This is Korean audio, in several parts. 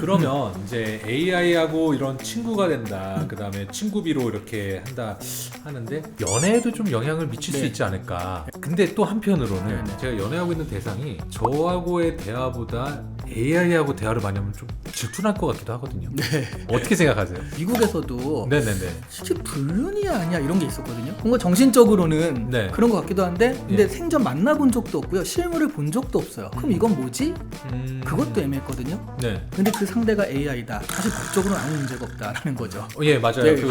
그러면 이제 AI하고 이런 친구가 된다. 그 다음에 친구비로 이렇게 한다 하는데 연애에도 좀 영향을 미칠 수 있지 않을까. 근데 또 한편으로는 제가 연애하고 있는 대상이 저하고의 대화보다 AI하고 대화를 많이 하면 좀 질투날 것 같기도 하거든요. 어떻게 생각하세요? 미국에서도 네네네. 실제 불륜이야 아니야 이런 게 있었거든요. 뭔가 정신적으로는 그런 것 같기도 한데 근데 생전 만나본 적도 없고요. 실물을 본 적도 없어요. 그럼 이건 뭐지? 그것도 애매했거든요. 네. 근데 그 상대가 AI다. 사실 법적으로는 아무 문제가 없다라는 거죠. 예, 맞아요. 네.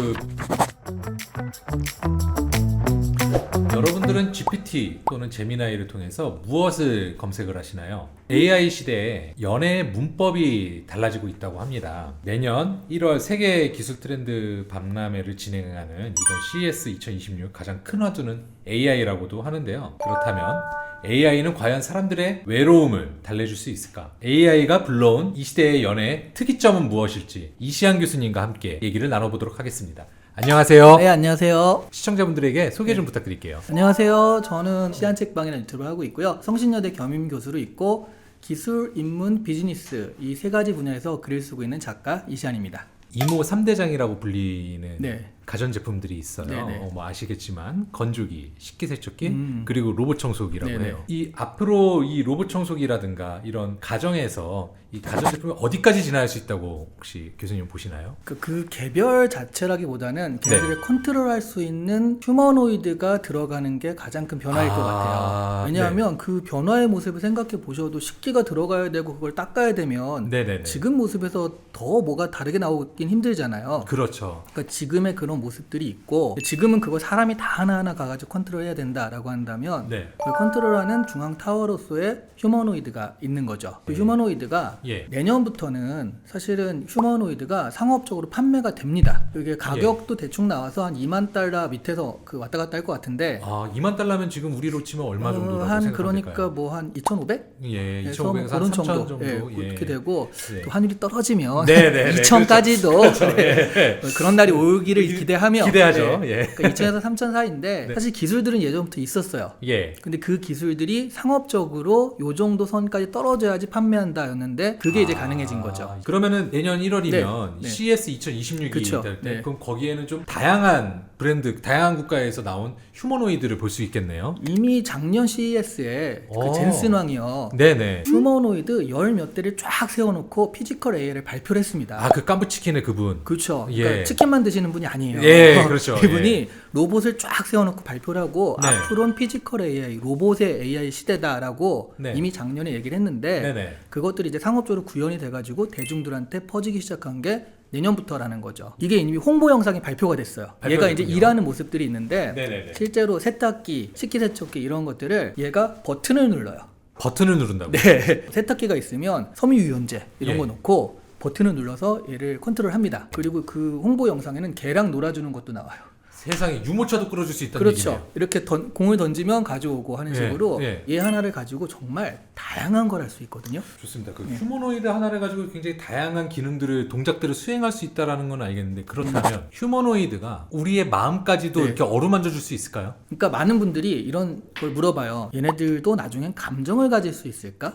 여러분들은 GPT 또는 제미나이를 통해서 무엇을 검색을 하시나요? AI 시대에 연애의 문법이 달라지고 있다고 합니다. 내년 1월 세계 기술 트렌드 박람회를 진행하는 이번 CES 2026 가장 큰 화두는 AI라고도 하는데요. 그렇다면 AI는 과연 사람들의 외로움을 달래줄 수 있을까? AI가 불러온 이 시대의 연애의 특이점은 무엇일지 이시안 교수님과 함께 얘기를 나눠보도록 하겠습니다. 안녕하세요. 네, 안녕하세요. 시청자분들에게 소개 좀 부탁드릴게요. 안녕하세요. 저는 시안책방이라는 유튜브를 하고 있고요. 성신여대 겸임 교수로 있고 기술, 인문, 비즈니스 이 세 가지 분야에서 글을 쓰고 있는 작가 이시안입니다. 이모 3대장이라고 불리는 네. 가전제품들이 있어요. 뭐 아시겠지만 건조기, 식기세척기, 그리고 로봇 청소기라고 네네. 해요. 이 앞으로 이 로봇 청소기라든가 이런 가정에서 이 가전제품이 어디까지 진화할 수 있다고 혹시 교수님 보시나요? 그 개별 자체라기보다는 걔네들을 컨트롤할 수 있는 휴머노이드가 들어가는 게 가장 큰 변화일 것 같아요. 왜냐하면 그 변화의 모습을 생각해 보셔도 식기가 들어가야 되고 그걸 닦아야 되면 지금 모습에서 더 뭐가 다르게 나오긴 힘들잖아요. 그렇죠. 그러니까 지금의 그런 모습들이 있고 지금은 그걸 사람이 다 하나하나 가가지고 컨트롤해야 된다라고 한다면 그걸 컨트롤하는 중앙 타워로서의 휴머노이드가 있는 거죠. 그 휴머노이드가 내년부터는 사실은 휴머노이드가 상업적으로 판매가 됩니다. 이게 가격도 대충 나와서 한 2만 달러 밑에서 그 왔다 갔다 할 것 같은데 2만 달러면 지금 우리로 치면 얼마 정도라고 한 생각하면 그러니까 될까요? 뭐 한 2,500? 예, 그래서 2,500에서 한 그런 3,000 정도. 그렇게 되고 또 환율이 떨어지면 네네네. 2,000까지도 그런 날이 오기를 기대하며 기대하죠. 그러니까 2,000에서 3,000 사이인데 사실 기술들은 예전부터 있었어요. 근데 그 기술들이 상업적으로 요 정도 선까지 떨어져야지 판매한다였는데 그게 이제 가능해진 거죠. 그러면은 내년 1월이면 CES 2026이 될 때 그럼 거기에는 좀 다양한 브랜드, 다양한 국가에서 나온 휴머노이드를 볼 수 있겠네요. 이미 작년 CES에 그 젠슨 왕이요. 휴머노이드 열 몇 대를 쫙 세워놓고 피지컬 AI를 발표를 했습니다. 그 깜부치킨의 그분. 그렇죠. 그러니까 치킨만 드시는 분이 아니에요. 그렇죠. 이분이 로봇을 쫙 세워놓고 발표를 하고 앞으로는 피지컬 AI, 로봇의 AI 시대다라고 이미 작년에 얘기를 했는데 그것들이 이제 상업적으로 구현이 돼가지고 대중들한테 퍼지기 시작한 게 내년부터라는 거죠. 이게 이미 홍보 영상이 발표가 됐어요. 얘가 이제 일하는 모습들이 있는데 실제로 세탁기, 식기세척기 이런 것들을 얘가 버튼을 눌러요. 버튼을 누른다고요? 세탁기가 있으면 섬유유연제 이런 거 넣고 버튼을 눌러서 얘를 컨트롤합니다. 그리고 그 홍보 영상에는 개랑 놀아주는 것도 나와요. 세상에 유모차도 끌어줄 수 있다는 그렇죠. 얘기네요. 이렇게 공을 던지면 가져오고 하는 식으로 얘 하나를 가지고 정말 다양한 걸 할 수 있거든요. 좋습니다. 그 휴머노이드 하나를 가지고 굉장히 다양한 기능들을, 동작들을 수행할 수 있다는 건 알겠는데 그렇다면 휴머노이드가 우리의 마음까지도 이렇게 어루만져 줄 수 있을까요? 그러니까 많은 분들이 이런 걸 물어봐요. 얘네들도 나중엔 감정을 가질 수 있을까?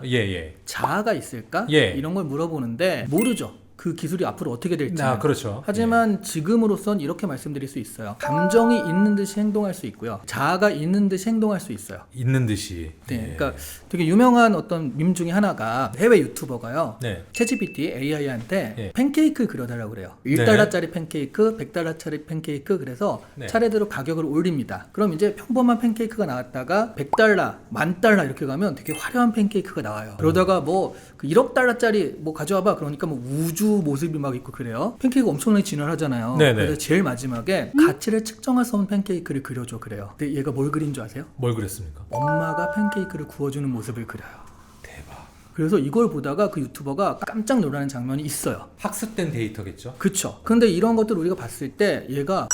자아가 있을까? 이런 걸 물어보는데 모르죠. 그 기술이 앞으로 어떻게 될지. 그렇죠. 하지만 지금으로선 이렇게 말씀드릴 수 있어요. 감정이 있는 듯이 행동할 수 있고요. 자아가 있는 듯이 행동할 수 있어요. 있는 듯이. 그러니까 되게 유명한 어떤 밈 중에 하나가 해외 유튜버가요. 챗GPT AI한테 팬케이크를 그려달라고 그래요. 1달러짜리 팬케이크, 100달러짜리 팬케이크 그래서 차례대로 가격을 올립니다. 그럼 이제 평범한 팬케이크가 나왔다가 100달러, 10,000달러 이렇게 가면 되게 화려한 팬케이크가 나와요. 그러다가 뭐 그 1억 달러짜리 뭐 가져와봐 그러니까 뭐 우주 모습이 막 있고 그래요. 팬케이크 엄청나게 진화하잖아요. 그래서 제일 마지막에 가치를 측정할 수 없는 팬케이크를 그려줘 그래요. 근데 얘가 뭘 그린 줄 아세요? 뭘 그렸습니까? 엄마가 팬케이크를 구워주는 모습을 그려요. 대박. 그래서 이걸 보다가 그 유튜버가 깜짝 놀라는 장면이 있어요. 학습된 데이터겠죠? 그쵸. 근데 이런 것들을 우리가 봤을 때 얘가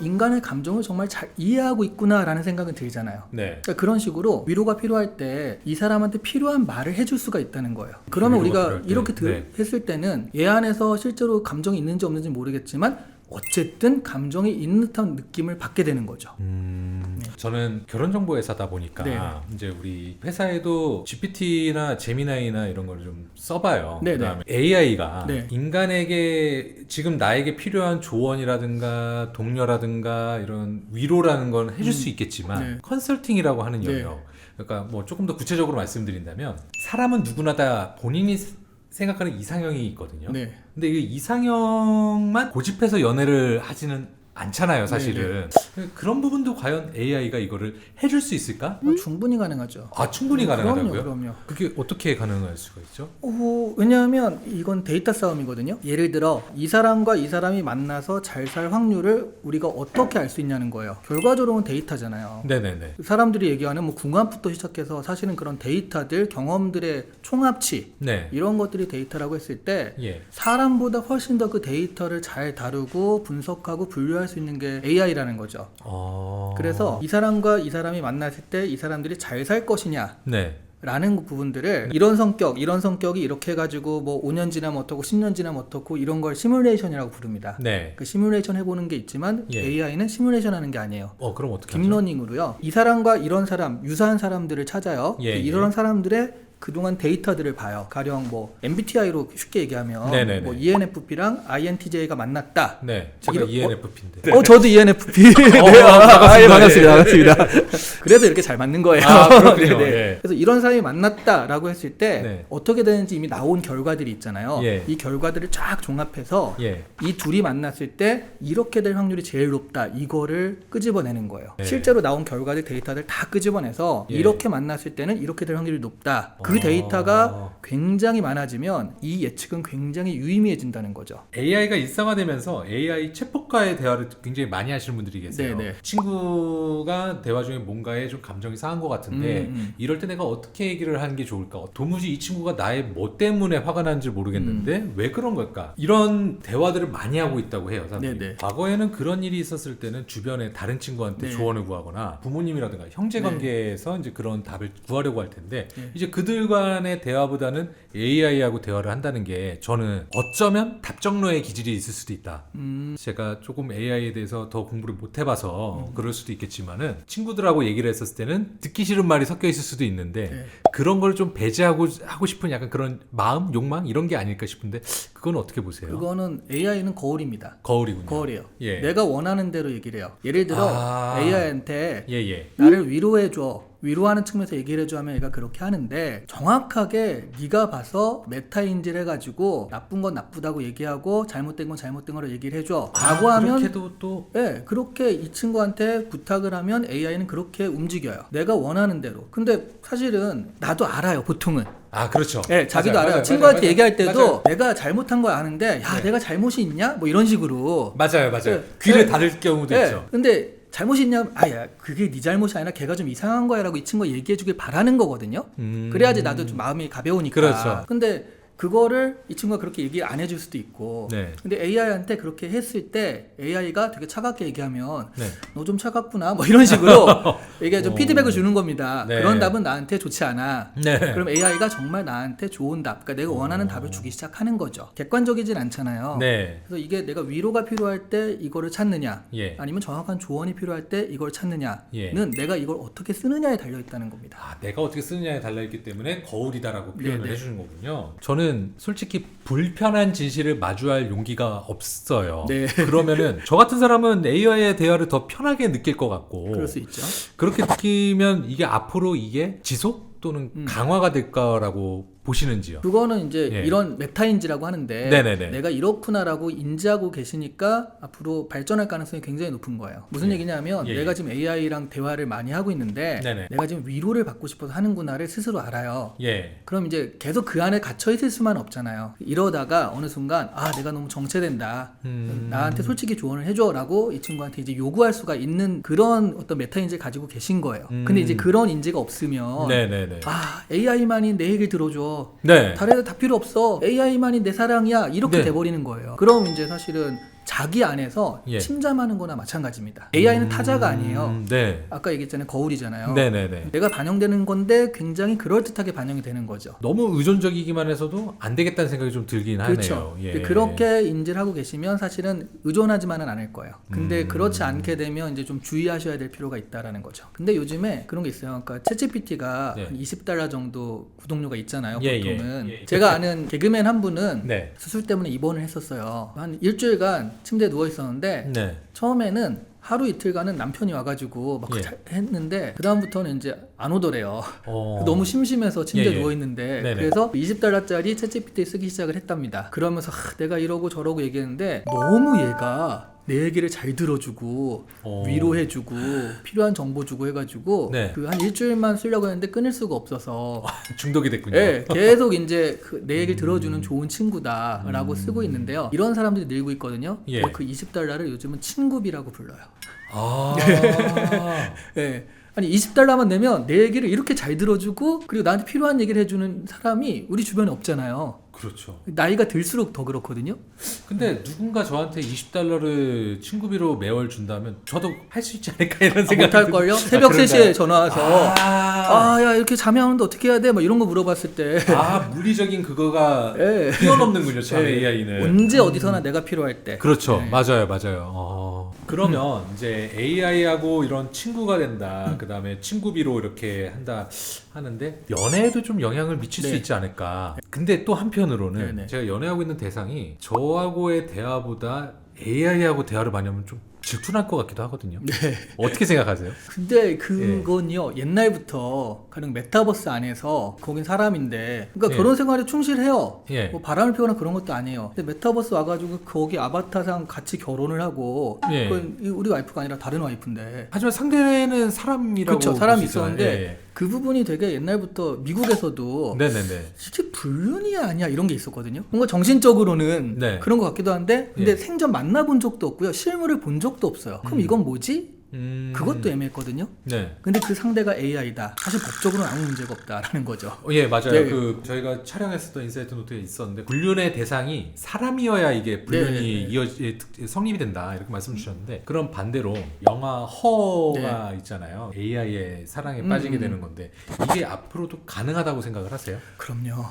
인간의 감정을 정말 잘 이해하고 있구나라는 생각은 들잖아요. 그러니까 그런 식으로 위로가 필요할 때 이 사람한테 필요한 말을 해줄 수가 있다는 거예요. 그러면 우리가 이렇게 했을 때는 얘 안에서 실제로 감정이 있는지 없는지 모르겠지만 어쨌든 감정이 있는 듯한 느낌을 받게 되는 거죠. 저는 결혼정보회사다 보니까 네. 이제 우리 회사에도 GPT나 제미나이나 이런 걸 좀 써봐요. 네, 그다음에 AI가 네. 인간에게 지금 나에게 필요한 조언이라든가 독려라든가 이런 위로라는 건 해줄 수 있겠지만 네. 컨설팅이라고 하는 네. 영역, 그러니까 뭐 조금 더 구체적으로 말씀드린다면 사람은 누구나 다 본인이 생각하는 이상형이 있거든요. 네. 근데 이 이상형만 고집해서 연애를 하지는 않잖아요, 사실은. 그런 부분도 과연 AI가 이거를 해줄 수 있을까? 충분히 가능하죠. 아, 충분히 가능하다고요? 그럼요. 그게 어떻게 가능할 수가 있죠? 왜냐하면 이건 데이터 싸움이거든요. 예를 들어 이 사람과 이 사람이 만나서 잘 살 확률을 우리가 어떻게 알 수 있냐는 거예요. 결과적으로는 데이터잖아요. 네네네. 사람들이 얘기하는 뭐 궁합부터 시작해서 사실은 그런 데이터들, 경험들의 총합치 네. 이런 것들이 데이터라고 했을 때 예. 사람보다 훨씬 더 그 데이터를 잘 다루고 분석하고 분류할 수 있는 게 AI라는 거죠. 그래서 이 사람과 이 사람이 만났을 때 이 사람들이 잘 살 것이냐 네. 라는 부분들을 이런 성격이 이렇게 해가지고 뭐 5년 지나면 어떻고 10년 지나면 어떻고 이런 걸 시뮬레이션이라고 부릅니다. 네. 그 시뮬레이션 해보는 게 있지만 예. AI는 시뮬레이션 하는 게 아니에요. 그럼 어떻게 하죠? 딥러닝으로요. 이 사람과 이런 사람, 유사한 사람들을 찾아요. 예, 이런 사람들의 그동안 데이터들을 봐요. 가령 뭐 MBTI로 쉽게 얘기하면 네네네. 뭐 ENFP랑 INTJ가 만났다. 네. 제가 ENFP인데. 저도 ENFP. 네. 반갑습니다. 그래서 이렇게 잘 맞는 거예요. 그렇군요. 네. 예. 그래서 이런 사람이 만났다라고 했을 때 네. 어떻게 되는지 이미 나온 결과들이 있잖아요. 예. 이 결과들을 쫙 종합해서 예. 이 둘이 만났을 때 이렇게 될 확률이 제일 높다. 이거를 끄집어내는 거예요. 네. 실제로 나온 결과들, 데이터들 다 끄집어내서 예. 이렇게 만났을 때는 이렇게 될 확률이 높다. 그 데이터가 굉장히 많아지면 이 예측은 굉장히 유의미해진다는 거죠. AI가 일상화되면서 AI 챗봇과의 대화를 굉장히 많이 하시는 분들이 계세요. 네네. 친구가 대화 중에 뭔가에 좀 감정이 상한 것 같은데 이럴 때 내가 어떻게 얘기를 하는 게 좋을까? 도무지 이 친구가 나의 뭐 때문에 화가 나는지 모르겠는데 왜 그런 걸까? 이런 대화들을 많이 하고 있다고 해요, 사람들이. 네네. 과거에는 그런 일이 있었을 때는 주변에 다른 친구한테 네. 조언을 구하거나 부모님이라든가 형제 관계에서 이제 그런 답을 구하려고 할 텐데 네. 이제 그들 간의 대화보다는 AI하고 대화를 한다는 게 저는 어쩌면 답정너의 기질이 있을 수도 있다. 제가 조금 AI에 대해서 더 공부를 못 해봐서 그럴 수도 있겠지만은 친구들하고 얘기를 했었을 때는 듣기 싫은 말이 섞여 있을 수도 있는데 네. 그런 걸 좀 배제하고 하고 싶은 약간 그런 마음, 욕망 이런 게 아닐까 싶은데 그건 어떻게 보세요? 그거는 AI는 거울입니다. 거울이군요. 거울이에요. 예. 내가 원하는 대로 얘기를 해요. 예를 들어 AI한테 예. 나를 위로해줘. 위로하는 측면에서 얘기를 해줘 하면 얘가 그렇게 하는데 정확하게 네가 봐서 메타인지를 해가지고 나쁜 건 나쁘다고 얘기하고 잘못된 건 잘못된 거로 얘기를 해줘 라고 하면 그렇게도 또 네, 그렇게 이 친구한테 부탁을 하면 AI는 그렇게 움직여요. 내가 원하는 대로. 근데 사실은 나도 알아요, 보통은. 그렇죠. 네, 자기도 맞아요. 알아요. 친구한테 맞아요. 얘기할 때도 맞아요. 내가 잘못한 거 아는데 야, 내가 잘못이 있냐? 뭐 이런 식으로. 맞아요. 네, 귀를 네. 닫을 경우도 네, 있죠. 근데 잘못이 있냐? 야, 그게 네 잘못이 아니라 걔가 좀 이상한 거야 라고 이 친구가 얘기해 주길 바라는 거거든요. 그래야지 나도 좀 마음이 가벼우니까. 그렇죠. 근데 그거를 이 친구가 그렇게 얘기 안 해줄 수도 있고. 네. 근데 AI한테 그렇게 했을 때 AI가 되게 차갑게 얘기하면 네. 너 좀 차갑구나 뭐 이런 식으로 이게 좀 피드백을 주는 겁니다. 네. 그런 답은 나한테 좋지 않아. 네. 그럼 AI가 정말 나한테 좋은 답, 그러니까 내가 원하는 답을 주기 시작하는 거죠. 객관적이진 않잖아요. 네. 그래서 이게 내가 위로가 필요할 때 이거를 찾느냐, 예. 아니면 정확한 조언이 필요할 때 이걸 찾느냐는 예. 내가 이걸 어떻게 쓰느냐에 달려 있다는 겁니다. 내가 어떻게 쓰느냐에 달려있기 때문에 거울이다라고 표현을 네네. 해주는 거군요. 저는 솔직히 불편한 진실을 마주할 용기가 없어요. 네. 그러면은 저 같은 사람은 AI의 대화를 더 편하게 느낄 것 같고 그럴 수 있죠. 그렇게 느끼면 이게 앞으로 이게 지속 또는 강화가 될 거라고 보시는지요? 그거는 이제 예. 이런 메타인지라고 하는데 네네네. 내가 이렇구나라고 인지하고 계시니까 앞으로 발전할 가능성이 굉장히 높은 거예요. 무슨 예. 얘기냐면 예. 내가 지금 AI랑 대화를 많이 하고 있는데 네네. 내가 지금 위로를 받고 싶어서 하는구나를 스스로 알아요. 예. 그럼 이제 계속 그 안에 갇혀 있을 수만 없잖아요. 이러다가 어느 순간 내가 너무 정체된다. 나한테 솔직히 조언을 해줘라고 이 친구한테 이제 요구할 수가 있는 그런 어떤 메타인지를 가지고 계신 거예요. 근데 이제 그런 인지가 없으면 네네네. AI만이 내 얘기를 들어줘. 네. 다른 애들 다 필요 없어. AI만이 내 사랑이야. 이렇게 네. 돼버리는 거예요. 그럼 이제 사실은 자기 안에서 예. 침잠하는 거나 마찬가지입니다. AI는 타자가 아니에요. 네. 아까 얘기했잖아요. 거울이잖아요. 네네네. 내가 반영되는 건데 굉장히 그럴듯하게 반영이 되는 거죠. 너무 의존적이기만 해서도 안 되겠다는 생각이 좀 들긴 그렇죠. 하네요. 예. 그렇게 인지를 하고 계시면 사실은 의존하지만은 않을 거예요. 근데 그렇지 않게 되면 이제 좀 주의하셔야 될 필요가 있다라는 거죠. 근데 요즘에 그런 게 있어요. 그러니까 챗GPT가 네. 한 $20 정도 구독료가 있잖아요. 예, 보통은. 예. 제가 아는 개그맨 한 분은 네. 수술 때문에 입원을 했었어요. 한 일주일간 침대에 누워 있었는데 네. 처음에는 하루 이틀간은 남편이 와가지고 막 예. 했는데 그 다음부터는 이제 안 오더래요. 어. 너무 심심해서 침대에 예, 예. 누워 있는데 네네. 그래서 $20짜리 챗GPT 쓰기 시작을 했답니다. 그러면서 내가 이러고 저러고 얘기했는데 너무 얘가 내 얘기를 잘 들어주고 위로해주고 필요한 정보 주고 해가지고 네. 그 한 일주일만 쓰려고 했는데 끊을 수가 없어서 중독이 됐군요. 네, 계속 이제 내 얘기를 들어주는 좋은 친구다라고 쓰고 있는데요. 이런 사람들이 늘고 있거든요. 예. 그 $20를 요즘은 친구비라고 불러요. 아. 네. 아니 $20만 내면 내 얘기를 이렇게 잘 들어주고 그리고 나한테 필요한 얘기를 해주는 사람이 우리 주변에 없잖아요. 그렇죠. 나이가 들수록 더 그렇거든요. 근데 누군가 저한테 $20를 친구비로 매월 준다면 저도 할 수 있지 않을까 이런 생각이 못할걸요? 새벽 3시에 전화 와서 야 이렇게 잠이 안 오는데 어떻게 해야 돼? 막 이런 거 물어봤을 때 물리적인 그거가 예. 뛰어넘는군요. 참 예. AI는. 언제 어디서나 내가 필요할 때. 그렇죠. 네. 맞아요. 그러면 이제 AI하고 이런 친구가 된다. 그다음에 친구비로 이렇게 한다 하는데 연애에도 좀 영향을 미칠 수 네. 있지 않을까. 근데 또 한편으로는 네네. 제가 연애하고 있는 대상이 저하고의 대화보다 AI하고 대화를 많이 하면 좀 질투날 것 같기도 하거든요. 네. 어떻게 생각하세요? 근데 그건요 옛날부터 가령 메타버스 안에서 거긴 사람인데 그러니까 예. 결혼 생활에 충실해요. 예. 뭐 바람을 피거나 그런 것도 아니에요. 근데 메타버스 와가지고 거기 아바타상 같이 결혼을 하고 예. 그건 우리 와이프가 아니라 다른 와이프인데. 하지만 상대는 사람이라고 그렇죠. 사람이 볼수 있잖아요. 있었는데 예. 그 부분이 되게 옛날부터 미국에서도 네네네. 실제 불륜이야 아니야 이런 게 있었거든요. 뭔가 정신적으로는 네. 그런 것 같기도 한데 근데 예. 생전 만나본 적도 없고요. 실물을 본 적도 없어요. 그럼 이건 뭐지? 그것도 애매했거든요. 네. 근데 그 상대가 AI다. 사실 법적으로는 아무 문제가 없다라는 거죠. 예, 맞아요. 네. 그 저희가 촬영했었던 인사이트 노트에 있었는데 불륜의 대상이 사람이어야 이게 불륜이 성립이 된다 이렇게 말씀 주셨는데 그럼 반대로 영화 허가 있잖아요. AI의 사랑에 빠지게 되는 건데 이게 앞으로도 가능하다고 생각을 하세요? 그럼요.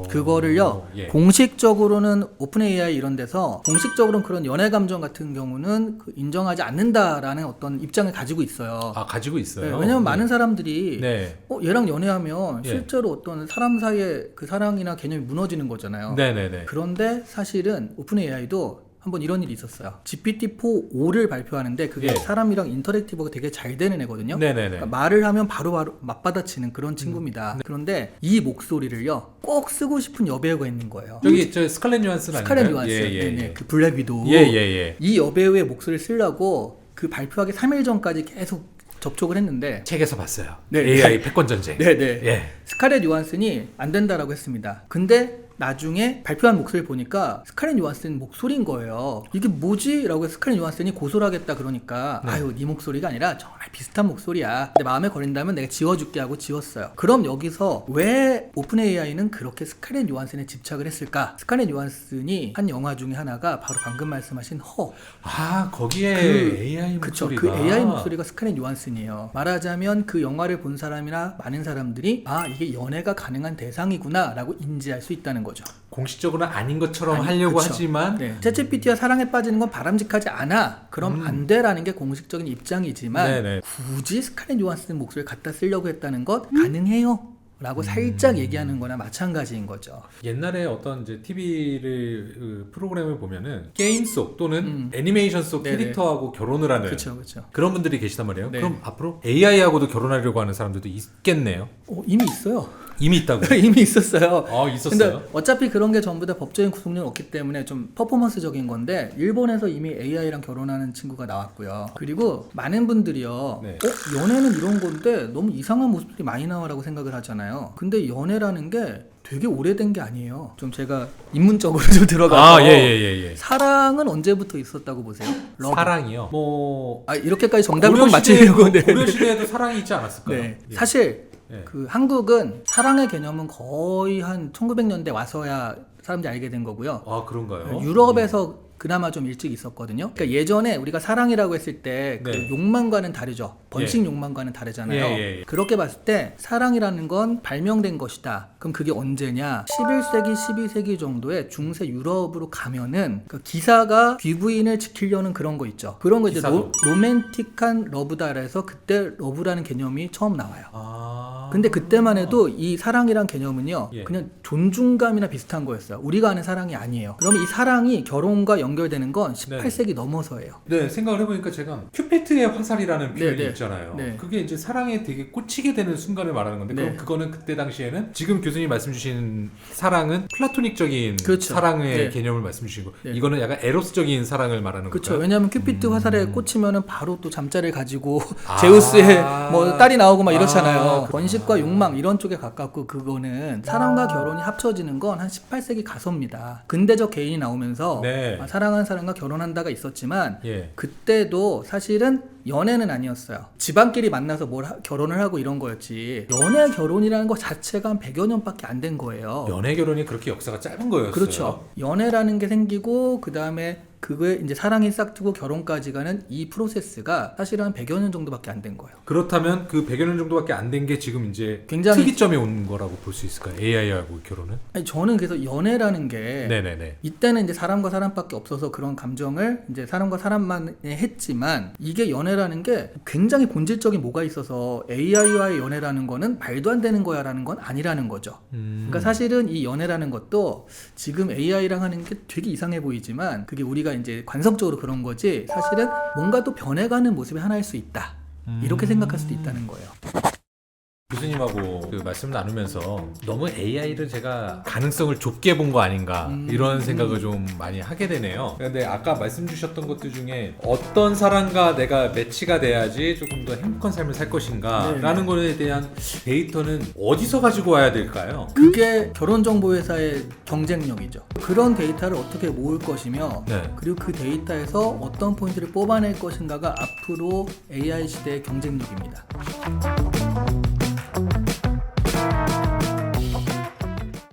그거를요 공식적으로는 오픈 AI 이런 데서 공식적으로는 그런 연애 감정 같은 경우는 인정하지 않는다라는 어떤 입장을 가지고 있어요. 아, 가지고 있어요. 네, 왜냐면 많은 사람들이 네. 얘랑 연애하면 예. 실제로 어떤 사람 사이의 그 사랑이나 개념이 무너지는 거잖아요. 네네네. 그런데 사실은 오픈 AI도 한번 이런 일이 있었어요. GPT-4.5를 발표하는데 그게 예. 사람이랑 인터랙티브가 되게 잘 되는 애거든요. 네네네. 그러니까 말을 하면 바로바로 맞받아치는 그런 친구입니다. 그런데 이 목소리를요 꼭 쓰고 싶은 여배우가 있는 거예요. 저기 저 스칼렛 요한슨 아닌가요? 스칼렛 요한슨, 예. 그 블랙 위도우. 예. 이 여배우의 목소리를 쓰려고 그 발표하기 3일 전까지 계속 접촉을 했는데 책에서 봤어요. 네. AI 패권 전쟁. 네네. 예. 스칼렛 요한슨이 안 된다라고 했습니다. 근데 나중에 발표한 목소리를 보니까 스칼렛 요한슨 목소리인 거예요. 이게 뭐지? 라고 스칼렛 요한슨이 고소를 하겠다 그러니까 아유 네 목소리가 아니라 정말 비슷한 목소리야. 내 마음에 걸린다면 내가 지워줄게 하고 지웠어요. 그럼 여기서 왜 오픈 AI는 그렇게 스칼렛 요한슨에 집착을 했을까? 스칼렛 요한슨이 한 영화 중에 하나가 바로 방금 말씀하신 허. 거기에 AI 그쵸, 목소리가 그 AI 목소리가 스칼렛 요한슨이에요. 말하자면 그 영화를 본 사람이나 많은 사람들이 이게 연애가 가능한 대상이구나 라고 인지할 수 있다는 거죠. 공식적으로는 아닌 것처럼 하려고 그쵸. 하지만 챗GPT와 사랑에 빠지는 건 바람직하지 않아. 그럼 안 돼라는 게 공식적인 입장이지만 네네. 굳이 스칼렛 요한슨 목소리를 갖다 쓰려고 했다는 것 가능해요. 라고 살짝 얘기하는 거나 마찬가지인 거죠. 옛날에 어떤 이제 TV를 프로그램을 보면은 게임 속 또는 애니메이션 속 네네. 캐릭터하고 결혼을 하는 그렇죠. 그런 분들이 계시단 말이에요. 네. 그럼 앞으로 AI하고도 결혼하려고 하는 사람들도 있겠네요. 이미 있어요. 이미 있다고. 이미 있었어요. 있었어요. 근데 어차피 그런 게 전부 다 법적인 구속력이 없기 때문에 좀 퍼포먼스적인 건데 일본에서 이미 AI랑 결혼하는 친구가 나왔고요. 그리고 많은 분들이요. 네. 연애는 이런 건데 너무 이상한 모습들이 많이 나와라고 생각을 하잖아요. 근데 연애라는 게 되게 오래된 게 아니에요. 좀 제가 인문적으로 좀 들어가서 예. 사랑은 언제부터 있었다고 보세요? 러브. 사랑이요. 이렇게까지 정답을 꼭 맞히려고 고려 시대에도 사랑이 있지 않았을까요? 네. 예. 사실 예. 그 한국은 사랑의 개념은 거의 한 1900년대 와서야 사람들이 알게 된 거고요. 아, 그런가요? 유럽에서 그나마 좀 일찍 있었거든요. 그러니까 예전에 우리가 사랑이라고 했을 때 그 네. 욕망과는 다르죠. 번식 욕망과는 다르잖아요. 그렇게 봤을 때 사랑이라는 건 발명된 것이다. 그럼 그게 언제냐? 11세기, 12세기 정도에 중세 유럽으로 가면은 그 기사가 귀부인을 지키려는 그런 거 있죠. 그런 거 이제 로맨틱한 러브다 그래서 그때 러브라는 개념이 처음 나와요. 근데 그때만 해도 이 사랑이란 개념은요, 그냥 존중감이나 비슷한 거였어요. 우리가 아는 사랑이 아니에요. 그러면 이 사랑이 결혼과 연결되는 건 18세기 넘어서예요. 네, 생각을 해보니까 제가 큐피트의 화살이라는 표현이 있잖아요. 네. 그게 이제 사랑에 되게 꽂히게 되는 순간을 말하는 건데, 그럼 그거는 그때 당시에는 지금 교수님 말씀 주신 사랑은 플라토닉적인 그렇죠. 사랑의 개념을 말씀 주신 거, 이거는 약간 에로스적인 사랑을 말하는 거죠. 그렇죠. 왜냐하면 큐피트 화살에 꽂히면은 바로 또 잠자리를 가지고 제우스의 뭐 딸이 나오고 막 이렇잖아요. 번식과 욕망 이런 쪽에 가깝고, 그거는 사랑과 결혼이 합쳐지는 건 한 18세기 가서입니다. 근대적 개인이 나오면서 사랑하는 사람과 결혼한다가 있었지만 그때도 사실은 연애는 아니었어요. 집안끼리 만나서 결혼을 하고 이런 거였지, 연애 결혼이라는 것 자체가 한 100여 년밖에 안 된 거예요. 연애 결혼이 그렇게 역사가 짧은 거였어요. 그렇죠. 연애라는 게 생기고 그 다음에 그거에 이제 사랑이 싹트고 결혼까지 가는 이 프로세스가 사실은 한 100여 년 정도밖에 안 된 거예요. 그렇다면 그 100여 년 정도밖에 안 된 게 지금 이제 굉장히 특이점이 온 거라고 볼 수 있을까요? AI하고 결혼은? 아니, 저는 그래서 연애라는 게 이때는 이제 사람과 사람밖에 없어서 그런 감정을 이제 사람과 사람만 했지만, 이게 연애라는 게 굉장히 본질적인 뭐가 있어서 AI와의 연애라는 거는 말도 안 되는 거야라는 건 아니라는 거죠. 그러니까 사실은 이 연애라는 것도 지금 AI랑 하는 게 되게 이상해 보이지만 그게 우리가 이제 관성적으로 그런 거지, 사실은 뭔가 또 변해가는 모습이 하나일 수 있다. 이렇게 생각할 수도 있다는 거예요. 교수님하고 그 말씀 나누면서 너무 AI를 제가 가능성을 좁게 본 거 아닌가 이런 생각을 좀 많이 하게 되네요. 근데 아까 말씀 주셨던 것들 중에 어떤 사람과 내가 매치가 돼야지 조금 더 행복한 삶을 살 것인가 라는 거에 대한 데이터는 어디서 가지고 와야 될까요? 그게 결혼정보회사의 경쟁력이죠. 그런 데이터를 어떻게 모을 것이며 그리고 그 데이터에서 어떤 포인트를 뽑아낼 것인가가 앞으로 AI 시대의 경쟁력입니다.